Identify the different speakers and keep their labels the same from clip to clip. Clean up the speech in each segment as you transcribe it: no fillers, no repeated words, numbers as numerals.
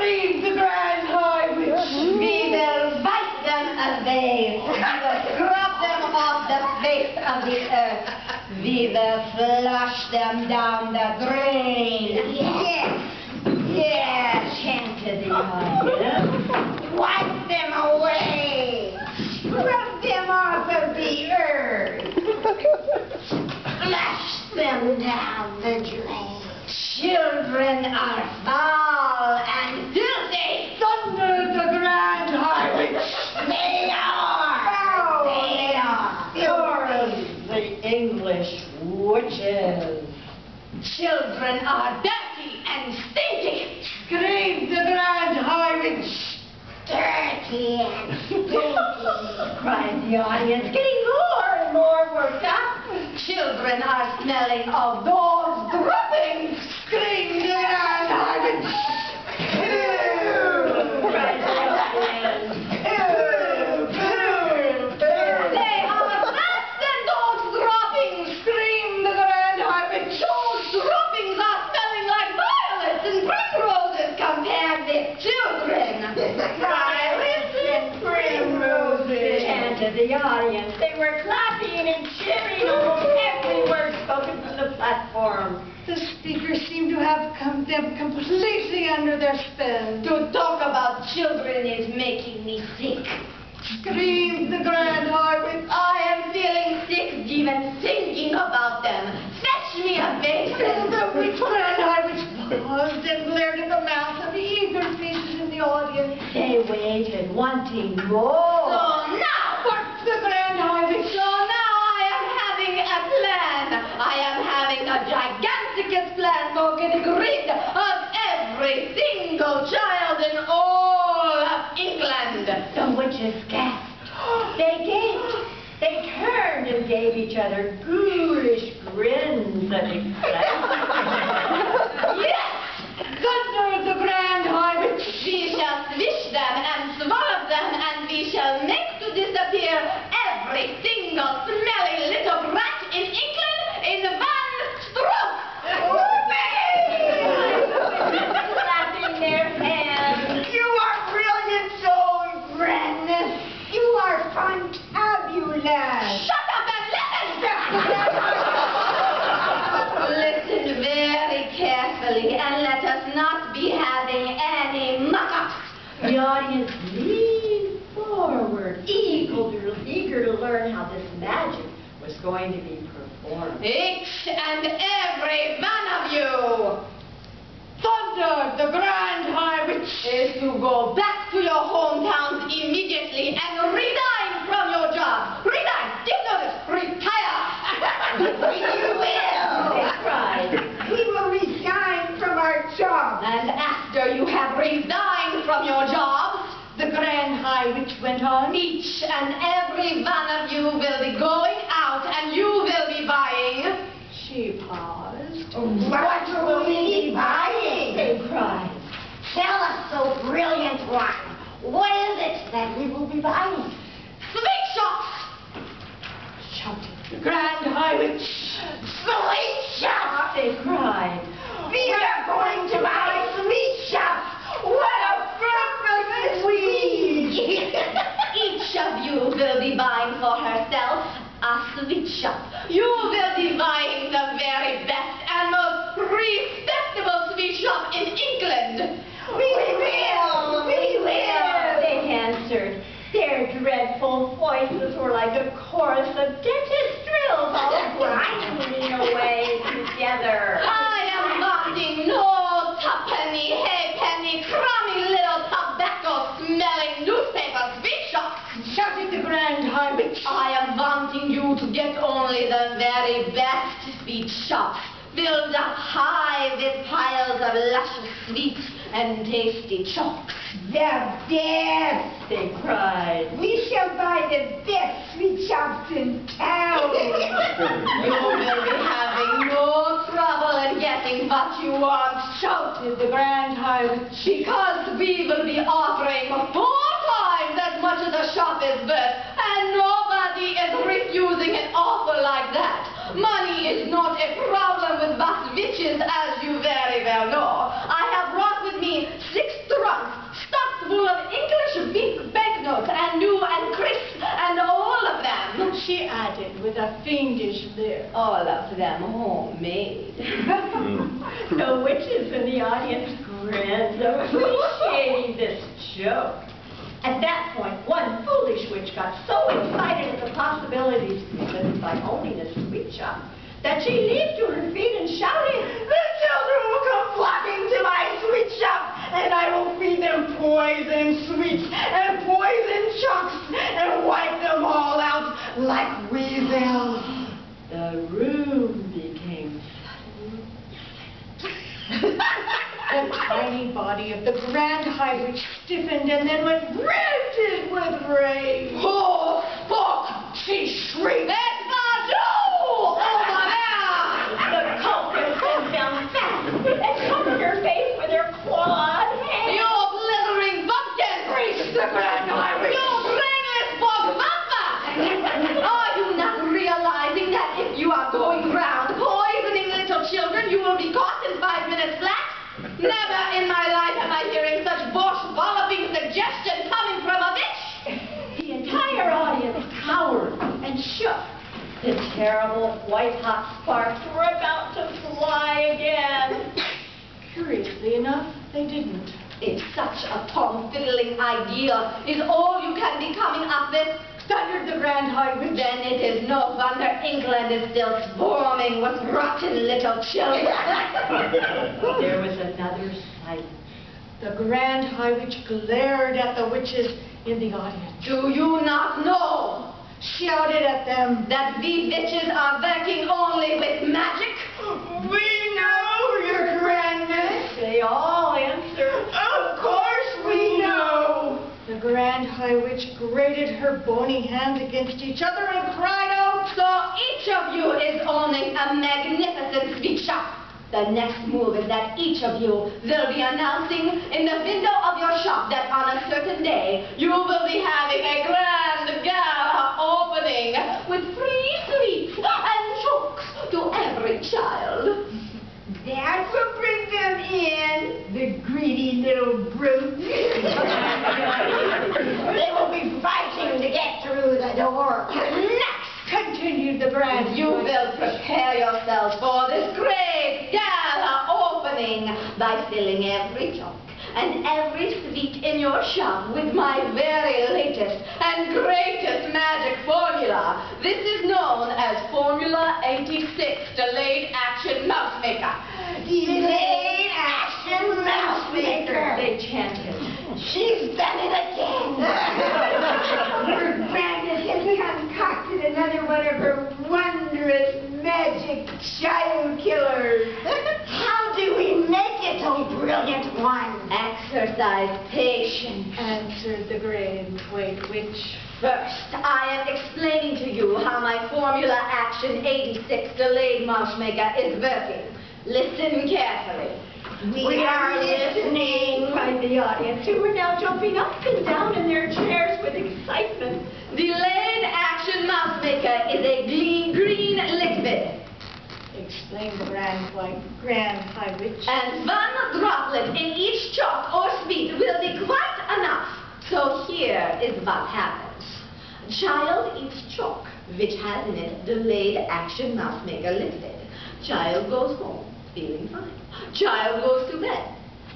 Speaker 1: screamed the Grand High Witch.
Speaker 2: We will bite them away. We will scrub them off the face of the earth. We will flush them down the drain. Yes, yes, chanted the audience. Wipe them away. Scrub them off of the earth. Flush them down the drain. Children are foul and filthy.
Speaker 1: Thundered the Grand High Witch.
Speaker 2: They are. They are.
Speaker 1: Pure as the English witches.
Speaker 2: Children are dirty and stinky.
Speaker 1: Screamed the Grand High Witch.
Speaker 2: Dirty and stinky, cried the audience, getting more and more worked up. Children are smelling of those droppings.
Speaker 1: Screamed the Grand High Witch.
Speaker 2: Ew, cried the audience. Ew, ew, ew. They are less than those droppings.
Speaker 1: Screamed the Grand High Witch.
Speaker 2: Those droppings are smelling like violets and primroses compared with children.
Speaker 1: Violets and primroses,
Speaker 2: chanted the audience. They were clapping and cheering almost every word spoken from the platform.
Speaker 1: The speaker seemed to have come them completely under their spell.
Speaker 2: To talk about children is making me sick.
Speaker 1: Screamed the Grand High Witch.
Speaker 2: I am feeling sick even thinking about them. Fetch me a basin.
Speaker 1: The Grand High Witch paused and glared at the mouth of the eager faces in the audience.
Speaker 2: They waited, wanting more. So now,
Speaker 1: Barked the Grand High Witch.
Speaker 2: So now I am having a plan. I am having a gigantic plan for getting rid of every single child in all of England. The witches gasped. They gaped. They turned and gave each other ghoulish grins of excitement. Yes!
Speaker 1: Thundered the Grand High Witch.
Speaker 2: We shall swish them and swallow them, and we shall make to disappear every single smelly little brat in England in one stroke. Clapping their hands.
Speaker 1: You are brilliant, so Brandon. You are fantabulous.
Speaker 2: Shut up and listen! Listen very carefully and let us not be having any muck-ups. The audience leaned forward, eager to learn how this magic was going to be performed. Each and every one of you
Speaker 1: Thundered the Grand High Witch.
Speaker 2: is to go back to your hometowns immediately and resign from your job. Resign! Give notice! Retire!
Speaker 1: We will.
Speaker 2: They cried.
Speaker 1: We will resign from our job.
Speaker 2: And after you have resigned from your jobs,
Speaker 1: The Grand High Witch went on.
Speaker 2: each and every one of you will be going out and you will be buying.
Speaker 1: She paused.
Speaker 3: What will we be buying?
Speaker 2: They cried.
Speaker 3: Tell us, so brilliant one. What is it that we will be buying?
Speaker 2: Sweet shops!
Speaker 1: Shouted the Grand High Witch.
Speaker 3: Sweet shops!
Speaker 2: They cried.
Speaker 3: We are going to buy sweet shops! What a perfect week!
Speaker 2: Each of you will be buying for herself a sweet shop. You will be buying the very best and most respectable sweet shop in England.
Speaker 3: We will! We will!
Speaker 2: They answered. Their dreadful voices were like a chorus of dentist drills all grinding away together. I am wanting no tuppenny, halfpenny, crummy little tobacco-smelling newspaper sweet shops.
Speaker 1: Shouted the Grand High Witch.
Speaker 2: I am wanting you to get only the very best sweet shops, filled up high with piles of luscious sweets and tasty chocks.
Speaker 3: The best!
Speaker 2: They cried.
Speaker 3: We shall buy the best sweet shops in town!
Speaker 2: You will be having no trouble in getting what you want, shouted the Grand High Witch, because we will be offering 4 times as much as a shop is worth, and nobody is refusing an offer like that. Money is not a problem with us witches, as you very well know. I have brought with me 6 trunks of them homemade.
Speaker 3: The witches in the audience grinned, appreciating this joke. At that point, one foolish witch got so excited at the possibilities presented by owning a sweet shop that she leaped to her feet and shouted, "The children will come flocking to my sweet shop, and I will feed them poison sweets and poison chunks and wipe them all out like weasels." The room became suddenly
Speaker 1: The tiny body of the Grand High Witch stiffened and then went rigid with rage.
Speaker 3: "Oh, fuck!" she shrieked.
Speaker 2: It's Badoo! Over there!
Speaker 3: The culprits bent down fast and covered her face with their clawed hands.
Speaker 2: You blithering bumpkin!
Speaker 3: Reached the Grand High Witch.
Speaker 2: You brainless bogmuffa! Are you not realizing that if you are going round poisoning little children, you will be caught in 5 minutes flat? Never in my life am I hearing such bosh-walloping suggestion coming from a bitch!
Speaker 3: The entire audience cowered and shook. The terrible white-hot sparks were about to fly again.
Speaker 1: Curiously enough, they didn't.
Speaker 2: If such a tom-fiddling idea is all you can be coming up with,
Speaker 1: Thundered the Grand High Witch.
Speaker 2: then it is no wonder England is still swarming with rotten little children.
Speaker 3: There was another silence.
Speaker 1: The Grand High Witch glared at the witches in the audience,
Speaker 2: Do you not know
Speaker 1: shouted at them.
Speaker 2: that we bitches are working only with magic?
Speaker 3: "We know, Your Grandness," they all answered. "Of course we know."
Speaker 1: The Grand High Witch grated her bony hands against each other and cried out,
Speaker 2: So each of you is owning a magnificent sweet shop. The next move is that each of you will be announcing in the window of your shop that on a certain day you will be having a grand gala opening with free sweets and chokes to every child.
Speaker 3: "That will bring them in, the greedy little brutes." "They will be fighting to get through the door."
Speaker 1: Next, continued the Grand
Speaker 2: You will prepare yourselves for this great gala opening by filling every choke and every sweet in your shop with my very latest and greatest magic formula. This is known as Formula 86 Delayed Action Mouse Maker.
Speaker 3: "Delayed action mouse maker," they chanted. "She's done it again." "Her Grandness has concocted another one of her wondrous magic child killers." "How do we make it, oh brilliant one?"
Speaker 2: Exercise patience.
Speaker 1: answered the Great White Witch.
Speaker 2: First, I am explaining to you how my Formula Action 86 Delayed Mouse Maker is working. Listen carefully.
Speaker 3: "We are listening," cried the audience, who were now jumping up and down in their chairs with excitement.
Speaker 2: Delayed Action Mouse Maker is a green liquid.
Speaker 1: Explained the Grand High Witch.
Speaker 2: And one droplet in each chalk or sweet will be quite enough. So here is what happens. A child eats chalk, which has in it Delayed Action Mouse Maker liquid. Child goes home, feeling fine. Child goes to bed,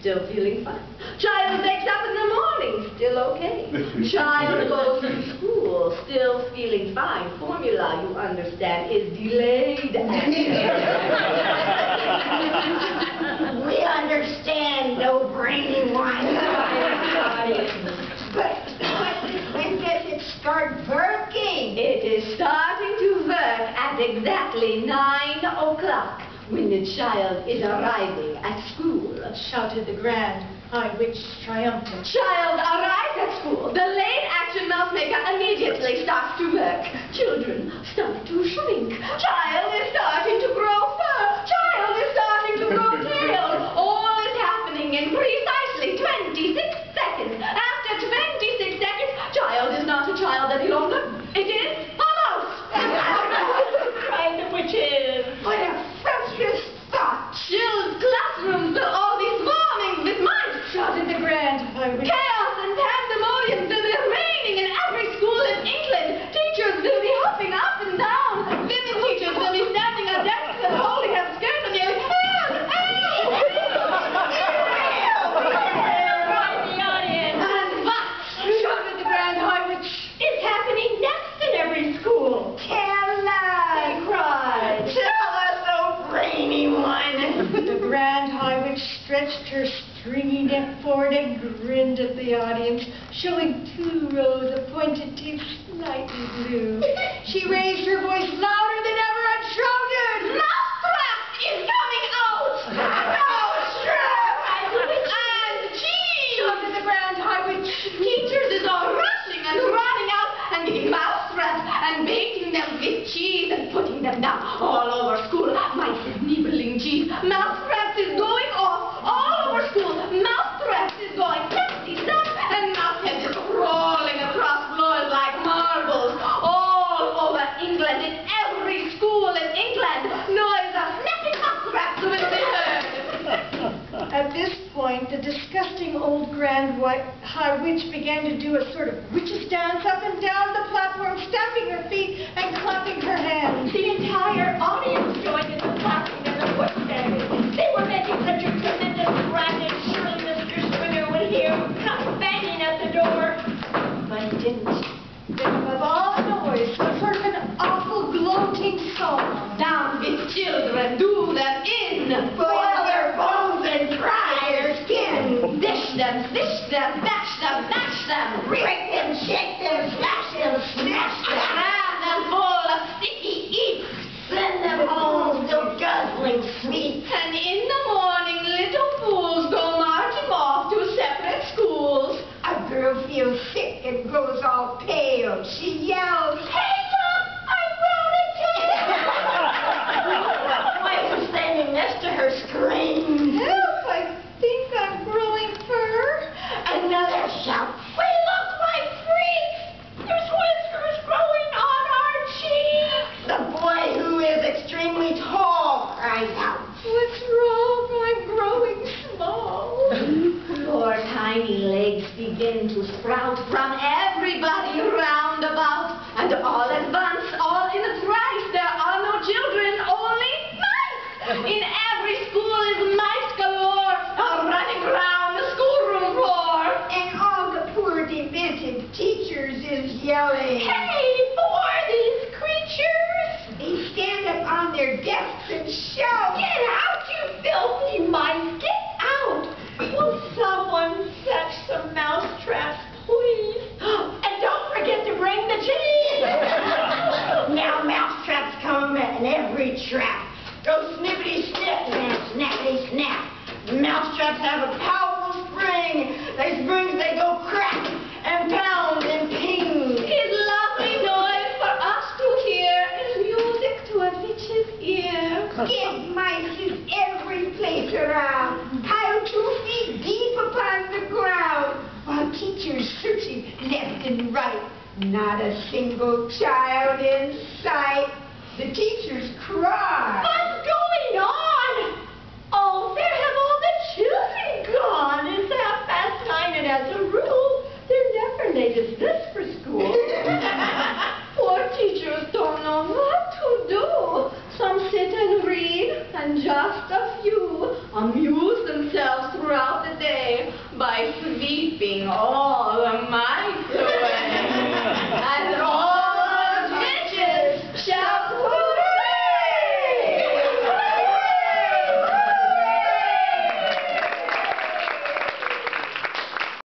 Speaker 2: still feeling fine. Child wakes up in the morning, still okay. Child goes to school, still feeling fine. Formula, you understand, is delayed action.
Speaker 3: "We understand, no brainy one." But when does it start working?
Speaker 2: It is starting to work at exactly 9 o'clock when the child is arriving at school.
Speaker 1: Shouted the Grand High Witch triumphant.
Speaker 2: Child arrives at school. The Delayed Action Mouse Maker immediately starts to work. Children start to shrink. Child is starting to grow fur. Child is starting to grow tail. All is happening in precisely 26 seconds. After 26 seconds, child is not a child any longer. It is a mouse.
Speaker 3: Cried the witches. "What a fabulous thought!"
Speaker 2: Chilled classrooms will all be swarming with mice.
Speaker 1: Shouted the Grand High Witch.
Speaker 2: Chaos and pandemonium will be reigning in every school in England. Teachers will be hopping up and down. Women teachers will be standing at desks
Speaker 1: went forward and grinned at the audience, showing 2 rows of pointed teeth slightly blue. She raised her voice louder than ever and shouted,
Speaker 2: "Mousetrap is coming out! Mousetrap! And cheese!"
Speaker 1: shouted the Grand High Witch.
Speaker 2: Teachers is all rushing and running out and getting mousetraps and baiting them with cheese and putting them down all over school. Mice is nibbling cheese. Mousetraps is going off all over school. Mousetraps is going nasty stuff, and Mousehead is rolling across floors like marbles all over England. In every school in England, noise of snapping mousetraps will be heard.
Speaker 1: At this point, the disgusting old Grand High Witch began to do a sort of witch's dance up and down the platform, stamping her feet and clapping her hands.
Speaker 3: The entire audience joined in the clapping and the foot stamping. They were making such a tremendous racket, surely Mr. Springer would hear come banging at the door. But he didn't.
Speaker 1: Then above all the noise was heard an awful gloating song.
Speaker 2: Down with children, do them in.
Speaker 3: Boil their bones and fry their skin.
Speaker 2: Dish them, fish them, mash them.
Speaker 3: Break them, shake them, slash them, smash them.
Speaker 2: Cram them full of sticky eats.
Speaker 3: Send them home still guzzling sweet.
Speaker 2: And in the morning, little fools go marching off to separate schools.
Speaker 3: A girl feels sick and grows all pale. She yells, "Hey, Mom, I grown a tail!" Wife standing next to her screams,
Speaker 1: Help, I think I'm growing fur.
Speaker 3: another shout, "We look like freaks! There's whiskers growing on our cheeks!" The boy, who is extremely tall, cries out,
Speaker 1: What's wrong? I'm growing small.
Speaker 2: Poor tiny legs begin to sprout from everybody round about. And all at once, all in a trice, there are no children, only mice. In every school is mice galore, running round the schoolroom floor.
Speaker 3: and all the poor demented teachers is yelling,
Speaker 2: Hey, who are these creatures?
Speaker 3: They stand up on their desks and shout,
Speaker 2: Get out, you filthy mice, get out.
Speaker 3: "Will someone fetch some mouse traps, please? And don't forget to bring the cheese!" Now mouse traps come in every trap. Go snippity snip and snappity snap. Mouse traps have a powerful spring. They springs, they go crack and pound and ping.
Speaker 2: His lovely noise for us to hear is music to a witch's ear.
Speaker 3: Scared mice is every place around, piled 2 feet deep upon the ground, while teachers searching left and right. Not a single child in sight. The teachers cry,
Speaker 2: What's going on?
Speaker 3: "Oh, where have all the children gone? It's 9:30, and as a rule, they're never late as this for school."
Speaker 2: Poor teachers don't know what to do. Some sit and read, and just a few amuse themselves throughout the day by sweeping